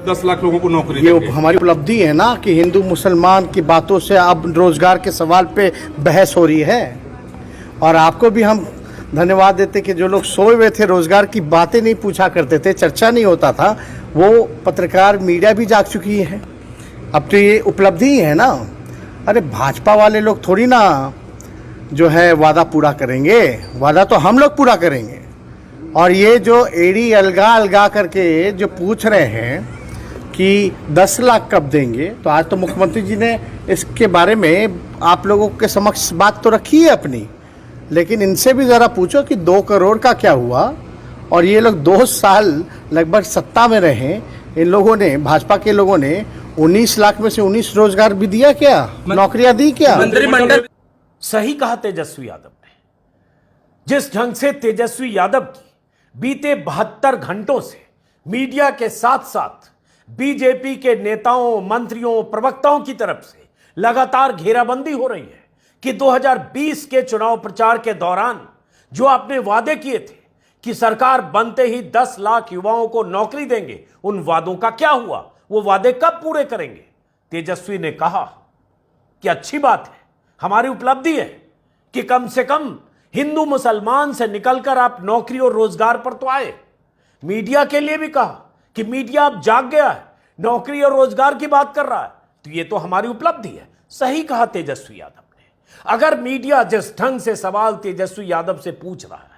10 लाख लोगों को नौकरी ये देंगे। हमारी उपलब्धि है ना कि हिंदू मुसलमान की बातों से अब रोजगार के सवाल पे बहस हो रही है। और आपको भी हम धन्यवाद देते कि जो लोग सोए हुए थे, रोजगार की बातें नहीं पूछा करते थे, चर्चा नहीं होता था, वो पत्रकार मीडिया भी जाग चुकी है। अब तो ये उपलब्धि ही है ना। अरे भाजपा वाले लोग थोड़ी ना जो है वादा पूरा करेंगे, वादा तो हम लोग पूरा करेंगे। और ये जो एड़ी अलगा अलगा करके जो पूछ रहे हैं कि 10 लाख कब देंगे, तो आज तो मुख्यमंत्री जी ने इसके बारे में आप लोगों के समक्ष बात तो रखी है अपनी, लेकिन इनसे भी ज़रा पूछो कि 2 करोड़ का क्या हुआ। और ये लोग 2 साल लगभग सत्ता में रहे, इन लोगों ने, भाजपा के लोगों ने 19 लाख में से 19 रोजगार भी दिया क्या, नौकरियां दी क्या? मंत्रिमंडल सही कहा तेजस्वी यादव ने। जिस ढंग से तेजस्वी यादव की बीते 72 घंटों से मीडिया के साथ साथ बीजेपी के नेताओं, मंत्रियों, प्रवक्ताओं की तरफ से लगातार घेराबंदी हो रही है कि 2020 के चुनाव प्रचार के दौरान जो आपने वादे किए थे कि सरकार बनते ही 10 लाख युवाओं को नौकरी देंगे, उन वादों का क्या हुआ, वो वादे कब पूरे करेंगे? तेजस्वी ने कहा कि अच्छी बात है, हमारी उपलब्धि है कि कम से कम हिंदू मुसलमान से निकलकर आप नौकरी और रोजगार पर तो आए। मीडिया के लिए भी कहा कि मीडिया अब जाग गया है, नौकरी और रोजगार की बात कर रहा है, तो ये तो हमारी उपलब्धि है। सही कहा तेजस्वी यादव ने। अगर मीडिया जिस ढंग से सवाल तेजस्वी यादव से पूछ रहा है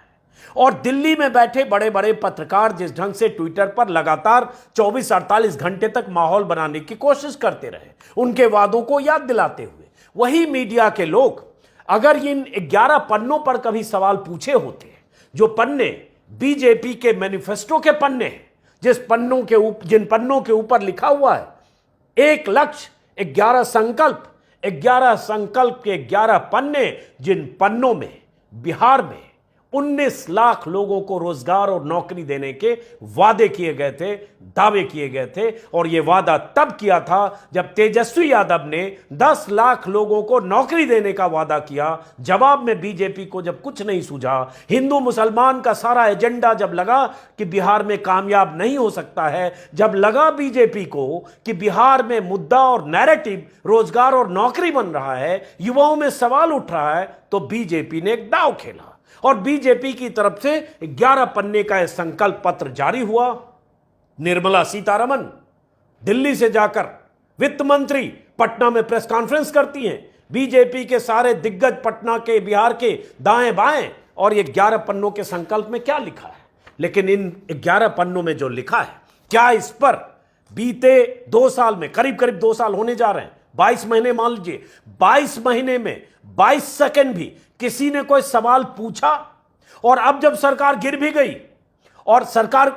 और दिल्ली में बैठे बड़े बड़े पत्रकार जिस ढंग से ट्विटर पर लगातार 24-48 घंटे तक माहौल बनाने की कोशिश करते रहे, उनके वादों को याद दिलाते हुए, वही मीडिया के लोग अगर इन 11 पन्नों पर कभी सवाल पूछे होते, जो पन्ने बीजेपी के मैनिफेस्टो के पन्ने हैं, जिन पन्नों के ऊपर लिखा हुआ है 1 लक्ष्य 11 संकल्प, 11 संकल्प के 11 पन्ने, जिन पन्नों में बिहार में 19 लाख लोगों को रोजगार और नौकरी देने के वादे किए गए थे, दावे किए गए थे। और यह वादा तब किया था जब तेजस्वी यादव ने 10 लाख लोगों को नौकरी देने का वादा किया। जवाब में बीजेपी को जब कुछ नहीं सूझा, हिंदू मुसलमान का सारा एजेंडा जब लगा कि बिहार में कामयाब नहीं हो सकता है, जब लगा बीजेपी को कि बिहार में मुद्दा और नैरेटिव रोजगार और नौकरी बन रहा है, युवाओं में सवाल उठ रहा है, तो बीजेपी ने एक दांव खेला और बीजेपी की तरफ से 11 पन्ने का यह संकल्प पत्र जारी हुआ। निर्मला सीतारमण दिल्ली से जाकर वित्त मंत्री पटना में प्रेस कॉन्फ्रेंस करती हैं, बीजेपी के सारे दिग्गज पटना के, बिहार के दाएं बाएं, और ये 11 पन्नों के संकल्प में क्या लिखा है। लेकिन इन 11 पन्नों में जो लिखा है, क्या इस पर बीते 2 साल में, करीब करीब 2 साल होने जा रहे हैं, 22 महीने मान लीजिए, 22 महीने में 22 सेकंड भी किसी ने कोई सवाल पूछा? और अब जब सरकार गिर भी गई, और सरकार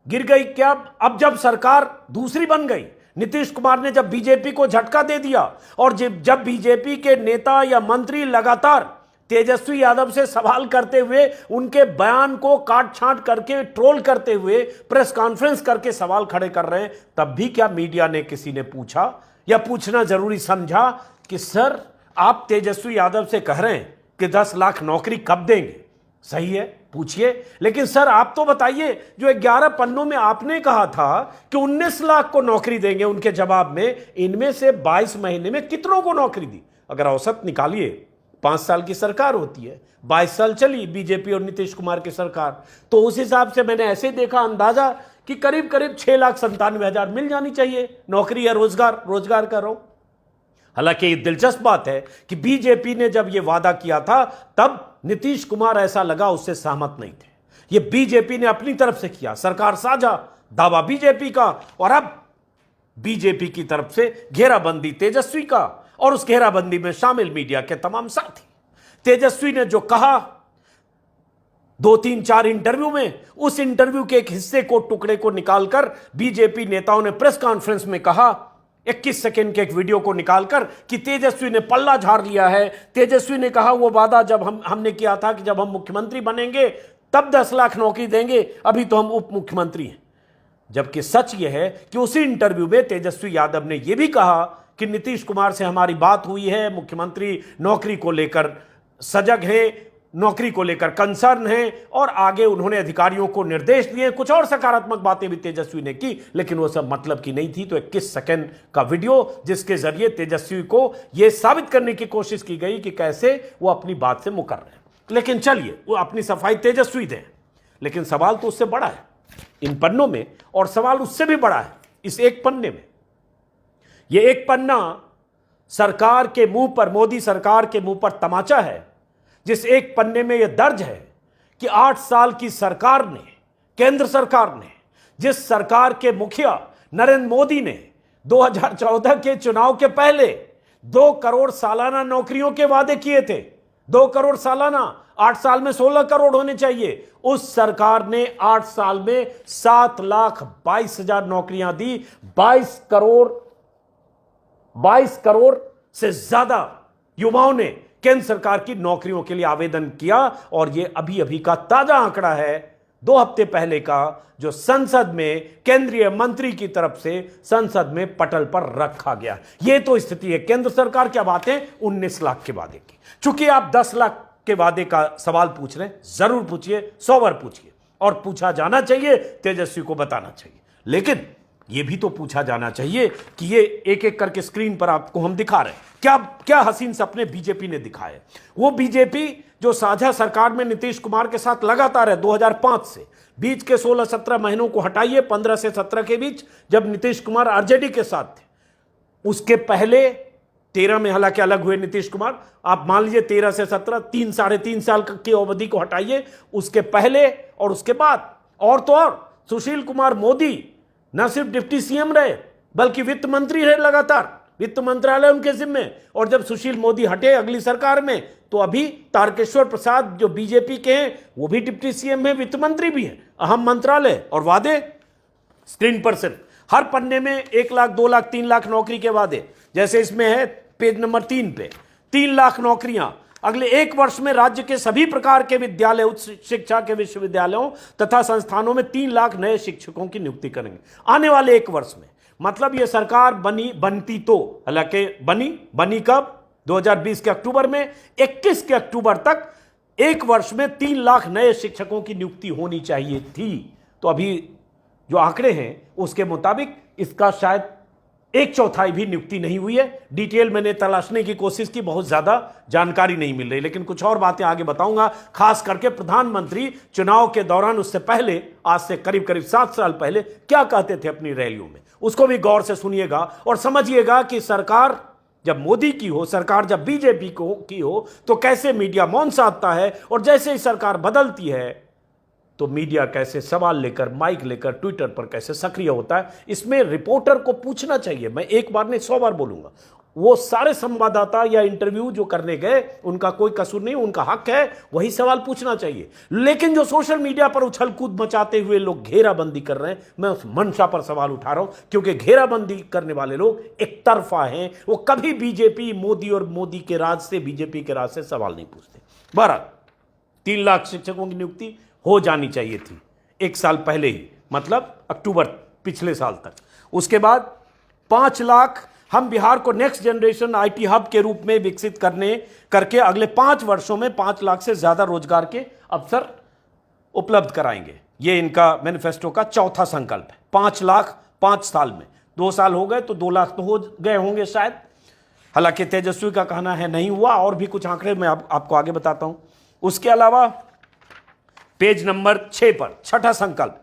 गिर गई क्या, अब जब सरकार दूसरी बन गई, नीतीश कुमार ने जब बीजेपी को झटका दे दिया, और जब बीजेपी के नेता या मंत्री लगातार तेजस्वी यादव से सवाल करते हुए, उनके बयान को काट छांट करके, ट्रोल करते हुए प्रेस कॉन्फ्रेंस करके सवाल खड़े कर रहे हैं, तब भी क्या मीडिया ने, किसी ने पूछा या पूछना जरूरी समझा कि सर आप तेजस्वी यादव से कह रहे हैं कि 10 लाख नौकरी कब देंगे? सही है, पूछिए, लेकिन सर आप तो बताइए, जो 11 पन्नों में आपने कहा था कि 19 लाख को नौकरी देंगे, उनके जवाब में इनमें से 22 महीने में कितनों को नौकरी दी? अगर औसत निकालिए, 5 साल की सरकार होती है, 22 साल चली बीजेपी और नीतीश कुमार की सरकार, तो उस हिसाब से मैंने ऐसे देखा अंदाजा कि करीब करीब 6,97,000 मिल जानी चाहिए नौकरी या रोजगार कर रहा हूं। हालांकि ये दिलचस्प बात है कि बीजेपी ने जब यह वादा किया था, तब नीतीश कुमार ऐसा लगा उससे सहमत नहीं थे। ये बीजेपी ने अपनी तरफ से किया, सरकार साझा, दावा बीजेपी का, और अब बीजेपी की तरफ से घेराबंदी तेजस्वी का, और उस घेराबंदी में शामिल मीडिया के तमाम साथी। तेजस्वी ने जो कहा 2-3-4 इंटरव्यू में, उस इंटरव्यू के एक हिस्से को, टुकड़े को निकालकर बीजेपी नेताओं ने प्रेस कॉन्फ्रेंस में कहा, 21 सेकेंड के एक वीडियो को निकालकर, कि तेजस्वी ने पल्ला झाड़ लिया है। तेजस्वी ने कहा वो वादा जब हमने किया था कि जब हम मुख्यमंत्री बनेंगे तब 10 लाख नौकरी देंगे, अभी तो हम उप मुख्यमंत्री हैं। जबकि सच यह है कि उसी इंटरव्यू में तेजस्वी यादव ने यह भी कहा कि नीतीश कुमार से हमारी बात हुई है, मुख्यमंत्री नौकरी को लेकर सजग है, नौकरी को लेकर कंसर्न है और आगे उन्होंने अधिकारियों को निर्देश दिए। कुछ और सकारात्मक बातें भी तेजस्वी ने की, लेकिन वो सब मतलब की नहीं थी। तो 21 सेकंड का वीडियो जिसके जरिए तेजस्वी को यह साबित करने की कोशिश की गई कि कैसे वो अपनी बात से मुकर रहे हैं। लेकिन चलिए, वो अपनी सफाई तेजस्वी दें, लेकिन सवाल तो उससे बड़ा है इन पन्नों में, और सवाल उससे भी बड़ा है इस एक पन्ने में। यह एक पन्ना सरकार के मुंह पर, मोदी सरकार के मुंह पर तमाचा है, जिस एक पन्ने में यह दर्ज है कि 8 साल की सरकार ने, केंद्र सरकार ने, जिस सरकार के मुखिया नरेंद्र मोदी ने 2014 के चुनाव के पहले 2 करोड़ सालाना नौकरियों के वादे किए थे, 2 करोड़ सालाना, 8 साल में 16 करोड़ होने चाहिए, उस सरकार ने 8 साल में 7,22,000 नौकरियां दी। 22 करोड़ से ज्यादा युवाओं ने केंद्र सरकार की नौकरियों के लिए आवेदन किया, और यह अभी अभी का ताजा आंकड़ा है, 2 हफ्ते पहले का, जो संसद में केंद्रीय मंत्री की तरफ से संसद में पटल पर रखा गया। यह तो स्थिति है केंद्र सरकार। क्या बात है 19 लाख के वादे की। चूंकि आप 10 लाख के वादे का सवाल पूछ रहे हैं, जरूर पूछिए, 100 बार पूछिए, और पूछा जाना चाहिए, तेजस्वी को बताना चाहिए। लेकिन यह भी तो पूछा जाना चाहिए कि ये एक एक करके स्क्रीन पर आपको हम दिखा रहे हैं, क्या क्या हसीन सपने बीजेपी ने दिखाए। वो बीजेपी जो साझा सरकार में नीतीश कुमार के साथ लगातार है 2005 से, बीच के 16-17 महीनों को हटाइए, 15 से 17 के बीच जब नीतीश कुमार आरजेडी के साथ थे, उसके पहले 13 में हालांकि अलग हुए नीतीश कुमार, आप मान लीजिए 13 से 17, 3 साढ़े 3 साल की अवधि को हटाइए, उसके पहले और उसके बाद, और तो और सुशील कुमार मोदी न सिर्फ डिप्टी सीएम रहे बल्कि वित्त मंत्री रहे लगातार, वित्त मंत्रालय उनके जिम्मे। और जब सुशील मोदी हटे अगली सरकार में, तो अभी तारकेश्वर प्रसाद जो बीजेपी के हैं वो भी डिप्टी सीएम है, वित्त मंत्री भी है, अहम मंत्रालय। और वादे स्क्रीन पर सिर्फ हर पन्ने में 1 लाख, 2 लाख, 3 लाख नौकरी के वादे, जैसे इसमें है पेज नंबर 3 पे 3 लाख नौकरियां अगले 1 वर्ष में राज्य के सभी प्रकार के विद्यालय, उच्च शिक्षा के विश्वविद्यालयों तथा संस्थानों में 3 लाख नए शिक्षकों की नियुक्ति करेंगे आने वाले 1 वर्ष में। मतलब यह सरकार बनती तो, हालांकि बनी कब 2020 के अक्टूबर में, 21 के अक्टूबर तक 1 वर्ष में 3 लाख नए शिक्षकों की नियुक्ति होनी चाहिए थी। तो अभी जो आंकड़े हैं उसके मुताबिक इसका शायद 1/4 भी नियुक्ति नहीं हुई है। डिटेल मैंने तलाशने की कोशिश की, बहुत ज्यादा जानकारी नहीं मिल रही, लेकिन कुछ और बातें आगे बताऊंगा। खास करके प्रधानमंत्री चुनाव के दौरान, उससे पहले, आज से करीब करीब 7 साल पहले क्या कहते थे अपनी रैलियों में, उसको भी गौर से सुनिएगा और समझिएगा कि सरकार जब मोदी की हो, सरकार जब बीजेपी की हो, तो कैसे मीडिया मौन साधता है, और जैसे ही सरकार बदलती है तो मीडिया कैसे सवाल लेकर, माइक लेकर ट्विटर पर कैसे सक्रिय होता है। इसमें रिपोर्टर को पूछना चाहिए, मैं एक बार नहीं 100 बार बोलूंगा। वो सारे संवाददाता या इंटरव्यू जो करने गए, उनका कोई कसूर नहीं, उनका हक है, वही सवाल पूछना चाहिए। लेकिन जो सोशल मीडिया पर उछल कूद मचाते हुए लोग घेराबंदी कर रहे हैं, मैं उस मंशा पर सवाल उठा रहा हूं, क्योंकि घेराबंदी करने वाले लोग एक तरफा हैं। वो कभी बीजेपी, मोदी और मोदी के राज से, बीजेपी के राज से सवाल नहीं पूछते। 3 लाख शिक्षकों की नियुक्ति हो जानी चाहिए थी 1 साल पहले ही, मतलब अक्टूबर पिछले साल तक। उसके बाद 5 लाख हम बिहार को नेक्स्ट जनरेशन आईटी हब के रूप में विकसित करके अगले 5 वर्षों में 5 लाख से ज्यादा रोजगार के अवसर उपलब्ध कराएंगे। ये इनका मैनिफेस्टो का चौथा संकल्प है। 5 लाख 5 साल में, 2 साल हो गए तो 2 लाख तो हो गए होंगे शायद। हालांकि तेजस्वी का कहना है नहीं हुआ, और भी कुछ आंकड़े मैं आपको आगे बताता हूं। उसके अलावा पेज नंबर 6 पर छठा संकल्प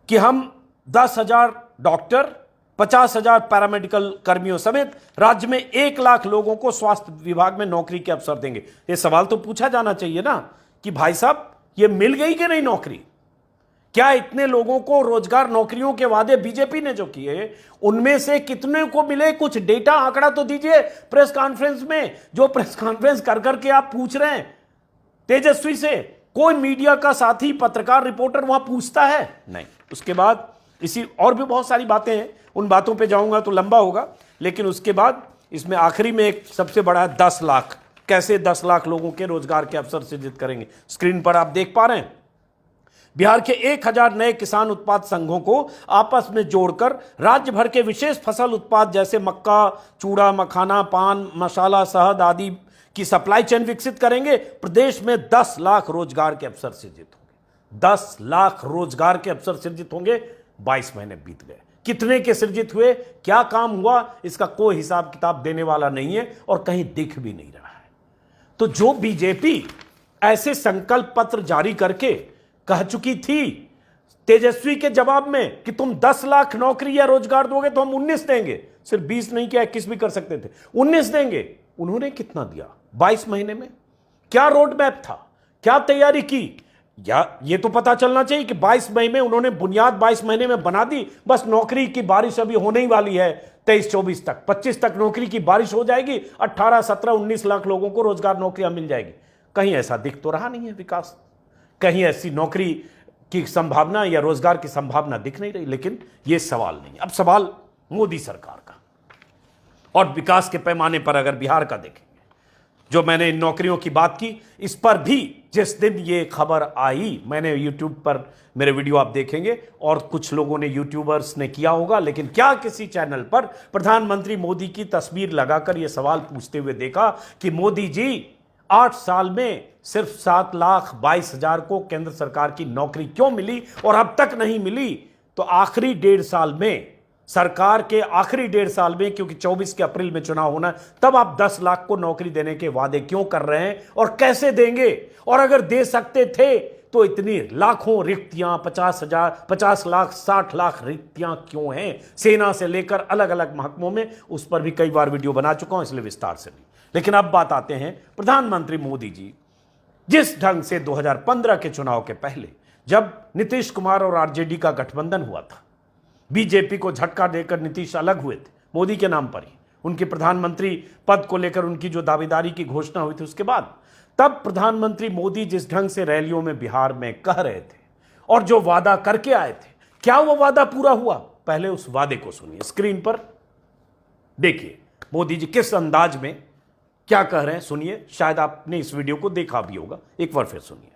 कि हम 10,000 डॉक्टर, 50,000 पैरामेडिकल कर्मियों समेत राज्य में 1 लाख लोगों को स्वास्थ्य विभाग में नौकरी के अवसर देंगे। यह सवाल तो पूछा जाना चाहिए ना कि भाई साहब ये मिल गई कि नहीं नौकरी? क्या इतने लोगों को रोजगार, नौकरियों के वादे बीजेपी ने जो किए, उनमें से कितने को मिले? कुछ डेटा, आंकड़ा तो दीजिए प्रेस कॉन्फ्रेंस में। जो प्रेस कॉन्फ्रेंस कर करके आप पूछ रहे हैं तेजस्वी से, कोई मीडिया का साथी, पत्रकार, रिपोर्टर वहां पूछता है? नहीं। उसके बाद इसी और भी बहुत सारी बातें हैं, उन बातों पे जाऊंगा तो लंबा होगा। लेकिन उसके बाद इसमें आखिरी में एक सबसे बड़ा है 10 लाख। कैसे 10 लाख लोगों के रोजगार के अवसर सृजित करेंगे? स्क्रीन पर आप देख पा रहे हैं, बिहार के 1000 नए किसान उत्पाद संघों को आपस में जोड़कर राज्य भर के विशेष फसल उत्पाद जैसे मक्का, चूड़ा, मखाना, पान मसाला, शहद आदि कि सप्लाई चेन विकसित करेंगे, प्रदेश में 10 लाख रोजगार के अवसर सृजित होंगे। 10 लाख रोजगार के अवसर सृजित होंगे। 22 महीने बीत गए, कितने के सृजित हुए, क्या काम हुआ, इसका कोई हिसाब किताब देने वाला नहीं है और कहीं दिख भी नहीं रहा है। तो जो बीजेपी ऐसे संकल्प पत्र जारी करके कह चुकी थी तेजस्वी के जवाब में कि तुम 10 लाख नौकरी या रोजगार दोगे तो हम 19 देंगे, सिर्फ 20 नहीं किया, 21 भी कर सकते थे, 19 देंगे, उन्होंने कितना दिया 22 महीने में? क्या रोड मैप था, क्या तैयारी की? या ये तो पता चलना चाहिए कि 22 महीने में उन्होंने बुनियाद 22 महीने में बना दी, बस नौकरी की बारिश अभी होने ही वाली है 23-24 तक, 25 तक नौकरी की बारिश हो जाएगी, 18, 17, 19 लाख लोगों को रोजगार नौकरियां मिल जाएगी। कहीं ऐसा दिख तो रहा नहीं है विकास, कहीं ऐसी नौकरी की संभावना या रोजगार की संभावना दिख नहीं रही। लेकिन यह सवाल नहीं, अब सवाल मोदी सरकार का। और विकास के पैमाने पर अगर बिहार का देखेंगे, जो मैंने इन नौकरियों की बात की, इस पर भी जिस दिन ये खबर आई, मैंने यूट्यूब पर मेरे वीडियो आप देखेंगे और कुछ लोगों ने, यूट्यूबर्स ने किया होगा, लेकिन क्या किसी चैनल पर प्रधानमंत्री मोदी की तस्वीर लगाकर यह सवाल पूछते हुए देखा कि मोदी जी 8 साल में सिर्फ 7,22,000 को केंद्र सरकार की नौकरी क्यों मिली और अब तक नहीं मिली? तो आखिरी 1.5 साल में, सरकार के आखिरी 1.5 साल में, क्योंकि 24 के अप्रैल में चुनाव होना, तब आप 10 लाख को नौकरी देने के वादे क्यों कर रहे हैं और कैसे देंगे? और अगर दे सकते थे तो इतनी लाखों रिक्तियां, 50 लाख 60 लाख रिक्तियां क्यों हैं सेना से लेकर अलग अलग महकमों में? उस पर भी कई बार वीडियो बना चुका हूं, इसलिए विस्तार से नहीं। लेकिन अब बात आते हैं प्रधानमंत्री मोदी जी जिस ढंग से 2015 के चुनाव के पहले, जब नीतीश कुमार और आरजेडी का गठबंधन हुआ था, बीजेपी को झटका देकर नीतीश अलग हुए थे मोदी के नाम पर ही, उनके प्रधानमंत्री पद को लेकर उनकी जो दावेदारी की घोषणा हुई थी उसके बाद, तब प्रधानमंत्री मोदी जिस ढंग से रैलियों में बिहार में कह रहे थे और जो वादा करके आए थे, क्या वो वादा पूरा हुआ? पहले उस वादे को सुनिए, स्क्रीन पर देखिए मोदी जी किस अंदाज में क्या कह रहे हैं, सुनिए। शायद आपने इस वीडियो को देखा भी होगा, एक बार फिर सुनिए।